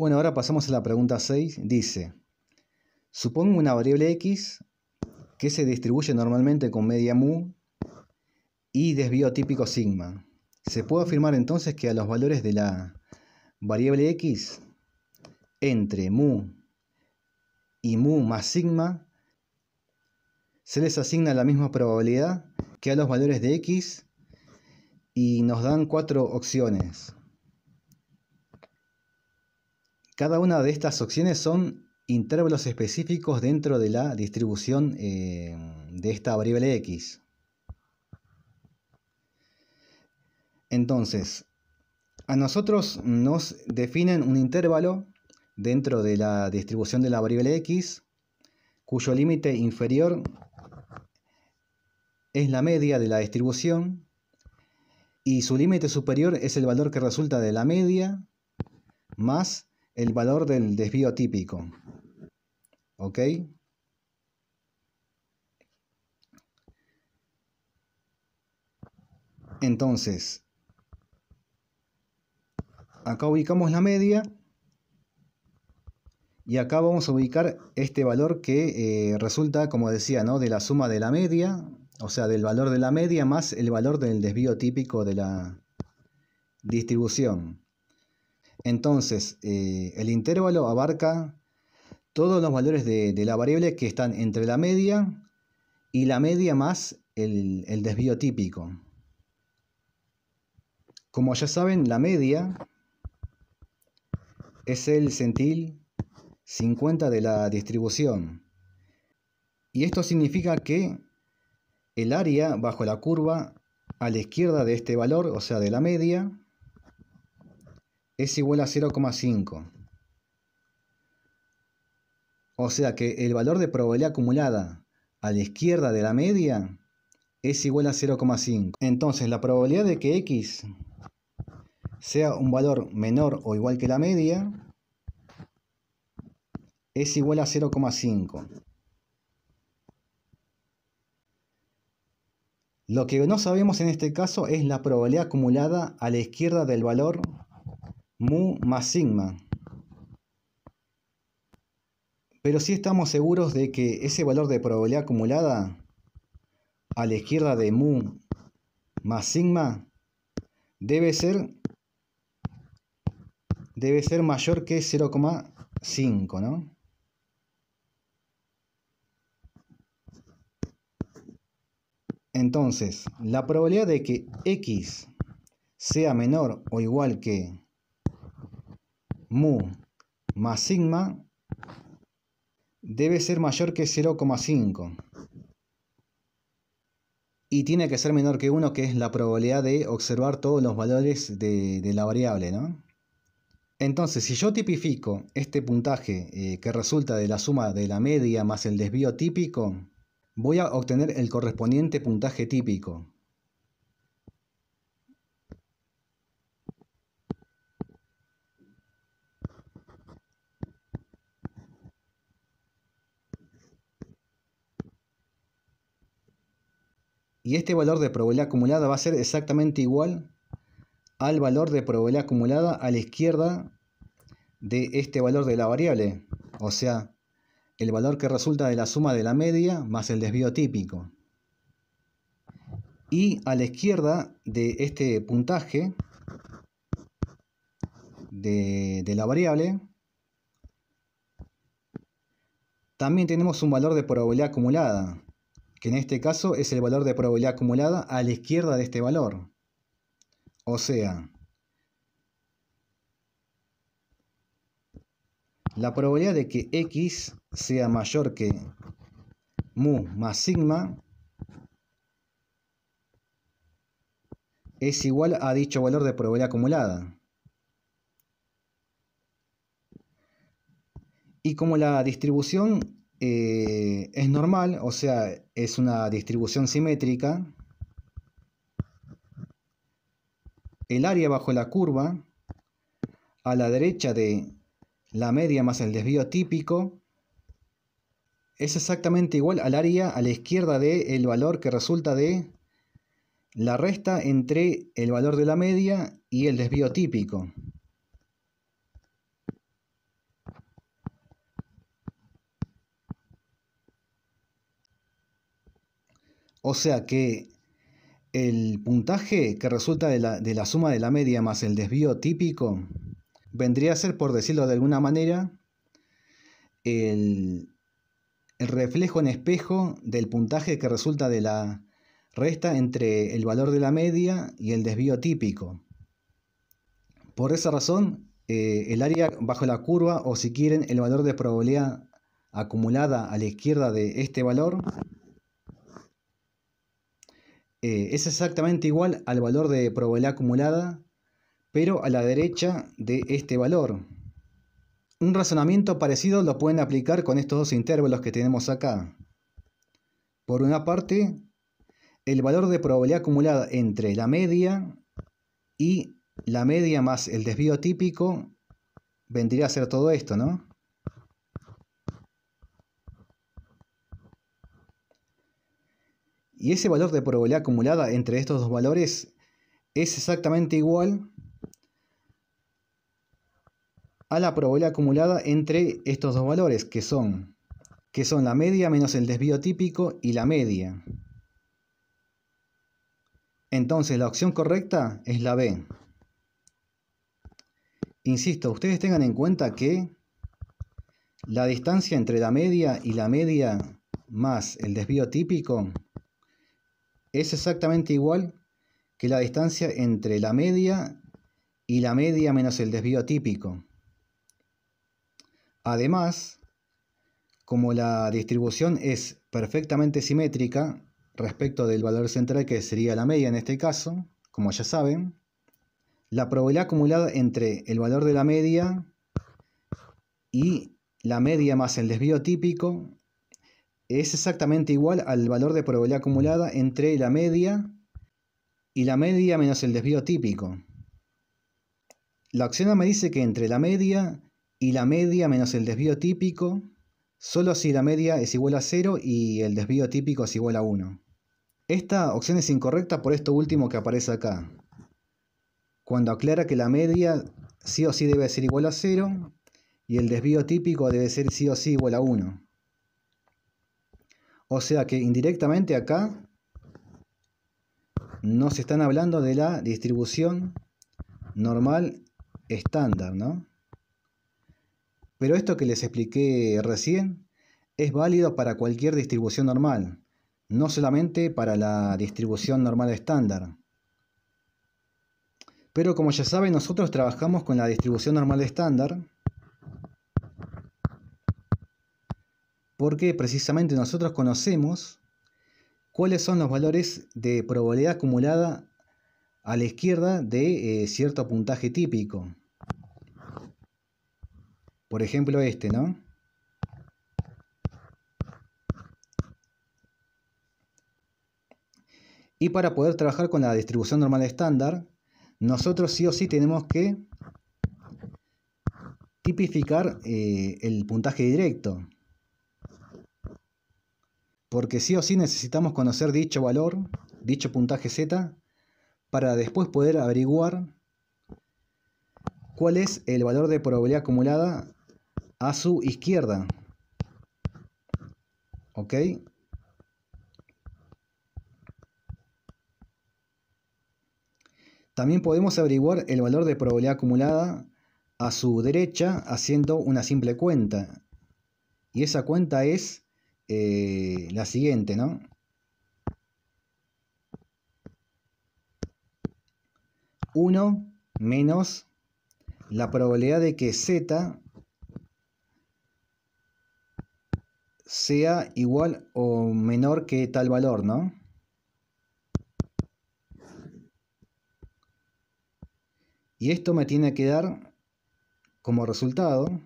Bueno, ahora pasamos a la pregunta 6. Dice, supongo una variable x que se distribuye normalmente con media mu y desvío típico sigma. Se puede afirmar entonces que a los valores de la variable x entre mu y mu más sigma se les asigna la misma probabilidad que a los valores de x y nos dan 4 opciones. Cada una de estas opciones son intervalos específicos dentro de la distribución de esta variable x. Entonces, a nosotros nos definen un intervalo dentro de la distribución de la variable x, cuyo límite inferior es la media de la distribución y su límite superior es el valor que resulta de la media más el valor del desvío típico. ¿Ok? Entonces, acá ubicamos la media y acá vamos a ubicar este valor que resulta, como decía, ¿no?, de la suma de la media, o sea, del valor de la media más el valor del desvío típico de la distribución. Entonces, el intervalo abarca todos los valores de la variable que están entre la media y la media más el desvío típico. Como ya saben, la media es el centil 50 de la distribución. Y esto significa que el área bajo la curva a la izquierda de este valor, o sea, de la media, es igual a 0,5. O sea que el valor de probabilidad acumulada a la izquierda de la media es igual a 0,5. Entonces la probabilidad de que x sea un valor menor o igual que la media es igual a 0,5. Lo que no sabemos en este caso es la probabilidad acumulada a la izquierda del valor mu más sigma. Pero sí estamos seguros de que ese valor de probabilidad acumulada a la izquierda de mu más sigma debe ser mayor que 0,5, ¿no? Entonces, la probabilidad de que x sea menor o igual que mu más sigma debe ser mayor que 0,5. Y tiene que ser menor que 1, que es la probabilidad de observar todos los valores de la variable, ¿no? Entonces, si yo tipifico este puntaje que resulta de la suma de la media más el desvío típico, voy a obtener el correspondiente puntaje típico. Y este valor de probabilidad acumulada va a ser exactamente igual al valor de probabilidad acumulada a la izquierda de este valor de la variable, o sea, el valor que resulta de la suma de la media más el desvío típico. Y a la izquierda de este puntaje de la variable, también tenemos un valor de probabilidad acumulada, que en este caso es el valor de probabilidad acumulada a la izquierda de este valor. O sea, la probabilidad de que x sea mayor que mu más sigma es igual a dicho valor de probabilidad acumulada. Y como la distribución es normal, o sea, es una distribución simétrica, el área bajo la curva a la derecha de la media más el desvío típico es exactamente igual al área a la izquierda del valor que resulta de la resta entre el valor de la media y el desvío típico. O sea que el puntaje que resulta de la suma de la media más el desvío típico vendría a ser, por decirlo de alguna manera, el reflejo en espejo del puntaje que resulta de la resta entre el valor de la media y el desvío típico. Por esa razón, el área bajo la curva, o si quieren, el valor de probabilidad acumulada a la izquierda de este valor, es exactamente igual al valor de probabilidad acumulada, pero a la derecha de este valor. Un razonamiento parecido lo pueden aplicar con estos dos intervalos que tenemos acá. Por una parte, el valor de probabilidad acumulada entre la media y la media más el desvío típico vendría a ser todo esto, ¿no? Y ese valor de probabilidad acumulada entre estos dos valores es exactamente igual a la probabilidad acumulada entre estos dos valores, que son la media menos el desvío típico y la media. Entonces la opción correcta es la B. Insisto, ustedes tengan en cuenta que la distancia entre la media y la media más el desvío típico es exactamente igual que la distancia entre la media y la media menos el desvío típico. Además, como la distribución es perfectamente simétrica respecto del valor central, que sería la media en este caso, como ya saben, la probabilidad acumulada entre el valor de la media y la media más el desvío típico es exactamente igual al valor de probabilidad acumulada entre la media y la media menos el desvío típico. La opción A me dice que entre la media y la media menos el desvío típico, solo si la media es igual a 0 y el desvío típico es igual a 1. Esta opción es incorrecta por esto último que aparece acá, cuando aclara que la media sí o sí debe ser igual a 0 y el desvío típico debe ser sí o sí igual a 1. O sea que indirectamente acá nos están hablando de la distribución normal estándar, ¿no? Pero esto que les expliqué recién es válido para cualquier distribución normal, no solamente para la distribución normal estándar. Pero como ya saben, nosotros trabajamos con la distribución normal estándar porque precisamente nosotros conocemos cuáles son los valores de probabilidad acumulada a la izquierda de cierto puntaje típico. Por ejemplo este, ¿no? Y para poder trabajar con la distribución normal estándar, nosotros sí o sí tenemos que tipificar el puntaje directo. Porque sí o sí necesitamos conocer dicho valor, dicho puntaje Z, para después poder averiguar cuál es el valor de probabilidad acumulada a su izquierda. ¿Ok? También podemos averiguar el valor de probabilidad acumulada a su derecha haciendo una simple cuenta. Y esa cuenta es la siguiente, ¿no? 1 menos la probabilidad de que Z sea igual o menor que tal valor, ¿no? Y esto me tiene que dar como resultado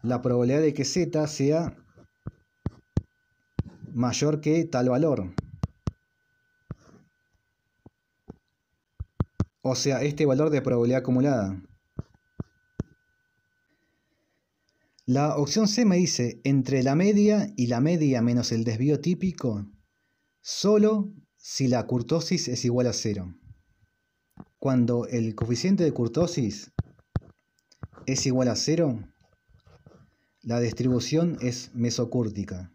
la probabilidad de que Z sea mayor que tal valor. O sea, este valor de probabilidad acumulada. La opción C me dice entre la media y la media menos el desvío típico, solo si la kurtosis es igual a 0. Cuando el coeficiente de kurtosis es igual a 0, la distribución es mesocúrtica.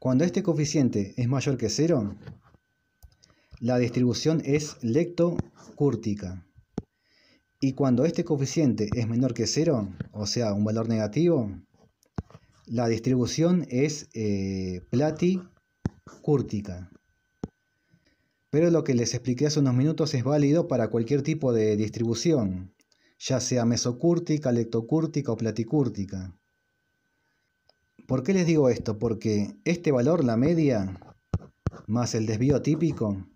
Cuando este coeficiente es mayor que 0, la distribución es leptocúrtica. Y cuando este coeficiente es menor que 0, o sea, un valor negativo, la distribución es platicúrtica. Pero lo que les expliqué hace unos minutos es válido para cualquier tipo de distribución, ya sea mesocúrtica, leptocúrtica o platicúrtica. ¿Por qué les digo esto? Porque este valor, la media, más el desvío típico,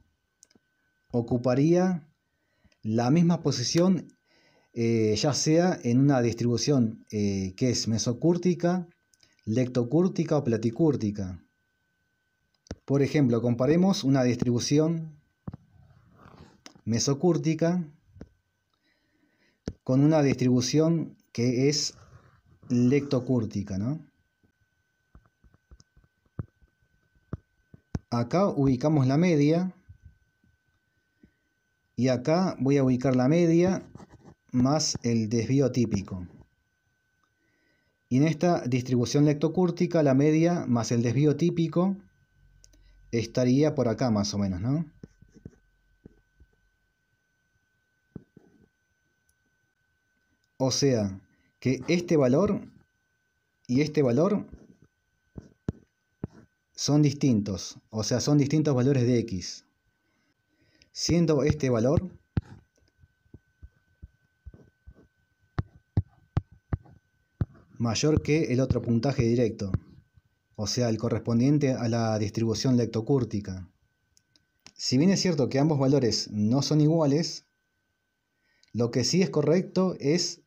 ocuparía la misma posición, ya sea en una distribución que es mesocúrtica, leptocúrtica o platicúrtica. Por ejemplo, comparemos una distribución mesocúrtica con una distribución que es leptocúrtica, ¿no? Acá ubicamos la media y acá voy a ubicar la media más el desvío típico. Y en esta distribución leptocúrtica la media más el desvío típico estaría por acá más o menos, ¿no? O sea, que este valor y este valor son distintos, o sea, son distintos valores de x, siendo este valor mayor que el otro puntaje directo, o sea, el correspondiente a la distribución leptocúrtica. Si bien es cierto que ambos valores no son iguales, lo que sí es correcto es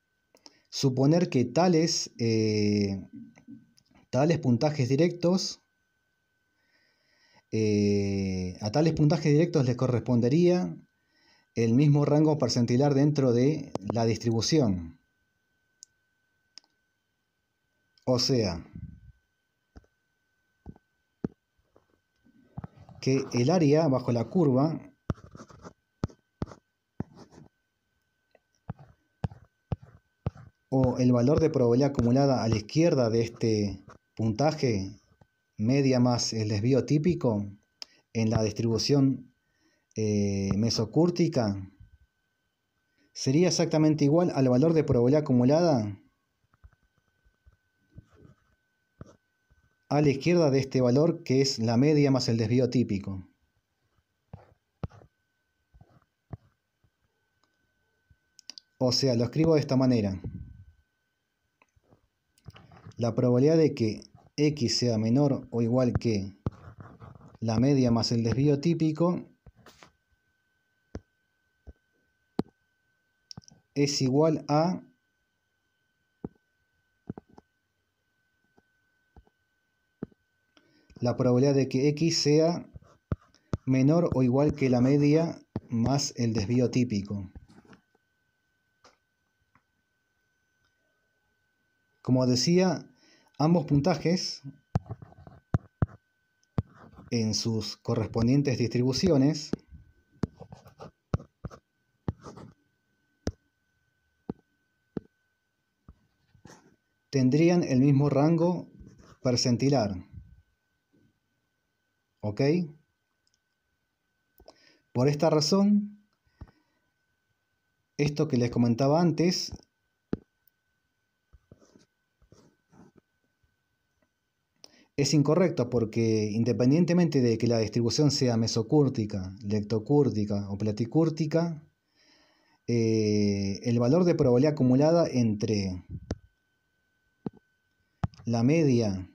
suponer que tales puntajes directos, a tales puntajes directos les correspondería el mismo rango percentilar dentro de la distribución. O sea, que el área bajo la curva o el valor de probabilidad acumulada a la izquierda de este puntaje, media más el desvío típico, en la distribución mesocúrtica, sería exactamente igual al valor de probabilidad acumulada a la izquierda de este valor, que es la media más el desvío típico. O sea, lo escribo de esta manera. La probabilidad de que x sea menor o igual que la media más el desvío típico es igual a la probabilidad de que x sea menor o igual que la media más el desvío típico. Como decía, ambos puntajes en sus correspondientes distribuciones tendrían el mismo rango percentilar. ¿Ok? Por esta razón, esto que les comentaba antes es incorrecto, porque independientemente de que la distribución sea mesocúrtica, leptocúrtica o platicúrtica, el valor de probabilidad acumulada entre la media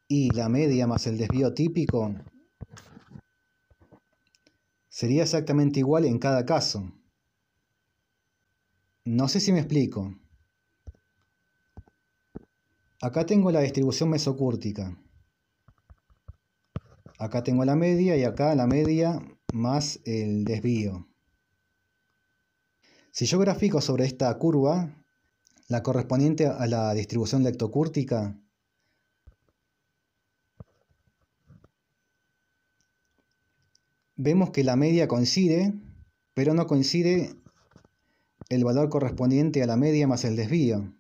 y la media más el desvío típico sería exactamente igual en cada caso. No sé si me explico. Acá tengo la distribución mesocúrtica. Acá tengo la media y acá la media más el desvío. Si yo grafico sobre esta curva, la correspondiente a la distribución leptocúrtica, vemos que la media coincide, pero no coincide el valor correspondiente a la media más el desvío.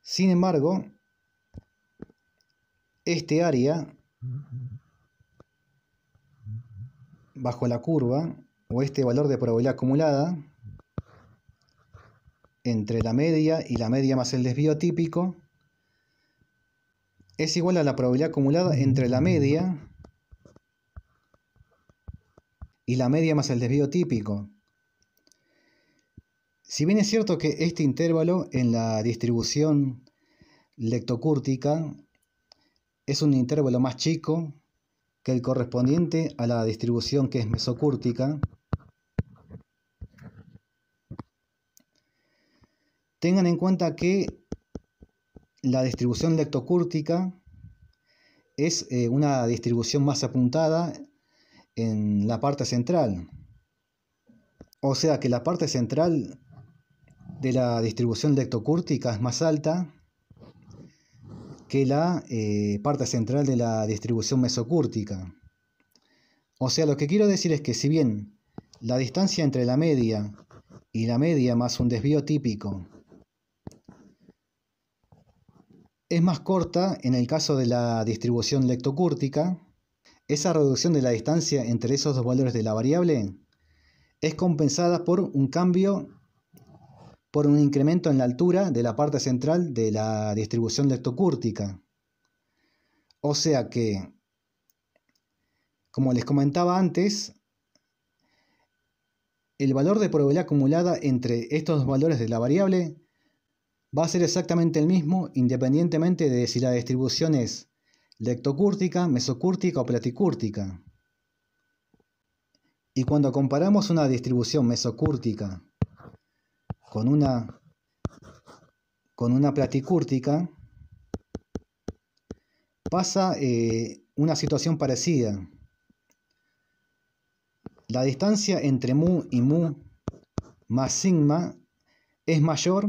Sin embargo, este área bajo la curva, o este valor de probabilidad acumulada entre la media y la media más el desvío típico, es igual a la probabilidad acumulada entre la media y la media más el desvío típico. Si bien es cierto que este intervalo en la distribución leptocúrtica es un intervalo más chico que el correspondiente a la distribución que es mesocúrtica, tengan en cuenta que la distribución leptocúrtica es una distribución más apuntada en la parte central. O sea que la parte central de la distribución leptocúrtica es más alta que la parte central de la distribución mesocúrtica. O sea, lo que quiero decir es que si bien la distancia entre la media y la media más un desvío típico es más corta en el caso de la distribución leptocúrtica, esa reducción de la distancia entre esos dos valores de la variable es compensada por un cambio, por un incremento en la altura de la parte central de la distribución leptocúrtica. O sea que, como les comentaba antes, el valor de probabilidad acumulada entre estos dos valores de la variable va a ser exactamente el mismo independientemente de si la distribución es leptocúrtica, mesocúrtica o platicúrtica. Y cuando comparamos una distribución mesocúrtica con una platicúrtica, pasa una situación parecida. La distancia entre mu y mu más sigma es mayor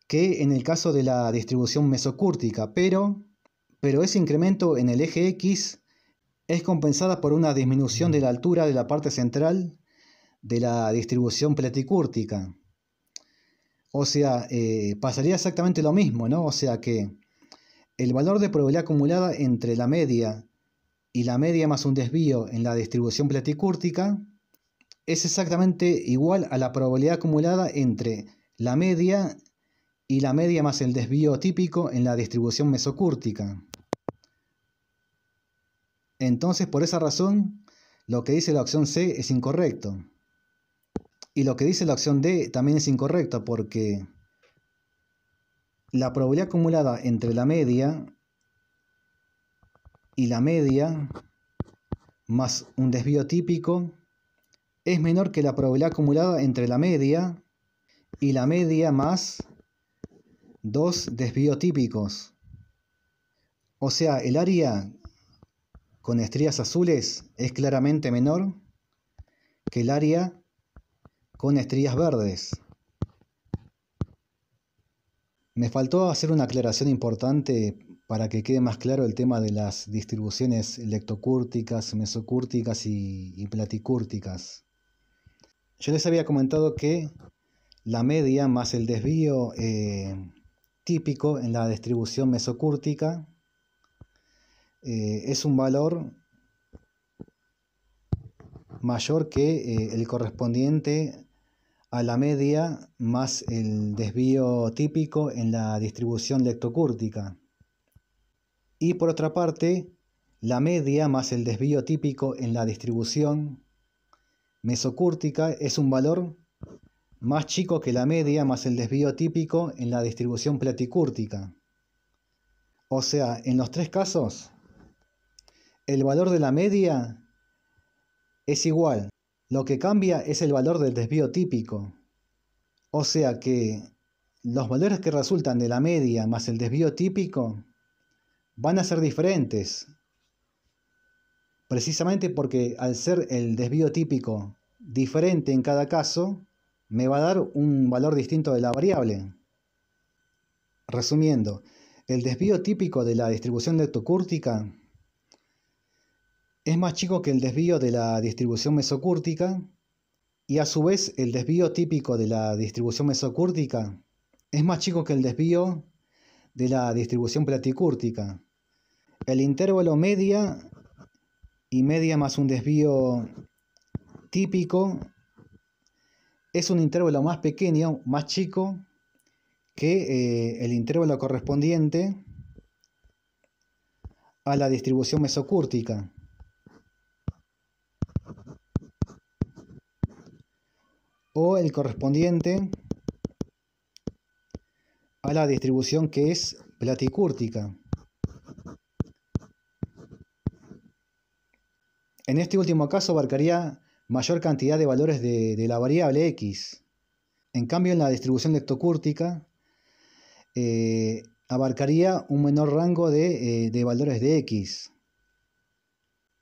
que en el caso de la distribución mesocúrtica, pero ese incremento en el eje X es compensada por una disminución de la altura de la parte central de la distribución platicúrtica. O sea, pasaría exactamente lo mismo, ¿no? O sea que el valor de probabilidad acumulada entre la media y la media más un desvío en la distribución platicúrtica es exactamente igual a la probabilidad acumulada entre la media y la media más el desvío típico en la distribución mesocúrtica. Entonces, por esa razón, lo que dice la opción C es incorrecto. Y lo que dice la opción D también es incorrecto, porque la probabilidad acumulada entre la media y la media más un desvío típico es menor que la probabilidad acumulada entre la media y la media más dos desvíos típicos. O sea, el área con estrías azules es claramente menor que el área con estrías verdes. Me faltó hacer una aclaración importante para que quede más claro el tema de las distribuciones leptocúrticas, mesocúrticas y platicúrticas. Yo les había comentado que la media más el desvío típico en la distribución mesocúrtica es un valor mayor que el correspondiente a la media más el desvío típico en la distribución leptocúrtica. Y por otra parte, la media más el desvío típico en la distribución mesocúrtica es un valor más chico que la media más el desvío típico en la distribución platicúrtica. O sea, en los tres casos, el valor de la media es igual. Lo que cambia es el valor del desvío típico. O sea que los valores que resultan de la media más el desvío típico van a ser diferentes. Precisamente porque al ser el desvío típico diferente en cada caso, me va a dar un valor distinto de la variable. Resumiendo, el desvío típico de la distribución leptocúrtica es más chico que el desvío de la distribución mesocúrtica, y a su vez el desvío típico de la distribución mesocúrtica es más chico que el desvío de la distribución platicúrtica. El intervalo media y media más un desvío típico es un intervalo más pequeño, más chico que el intervalo correspondiente a la distribución mesocúrtica. O el correspondiente a la distribución que es platicúrtica. En este último caso abarcaría mayor cantidad de valores de la variable x. En cambio, en la distribución leptocúrtica abarcaría un menor rango de valores de x.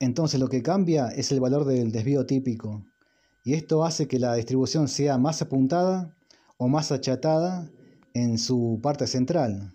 Entonces lo que cambia es el valor del desvío típico. Y esto hace que la distribución sea más apuntada o más achatada en su parte central.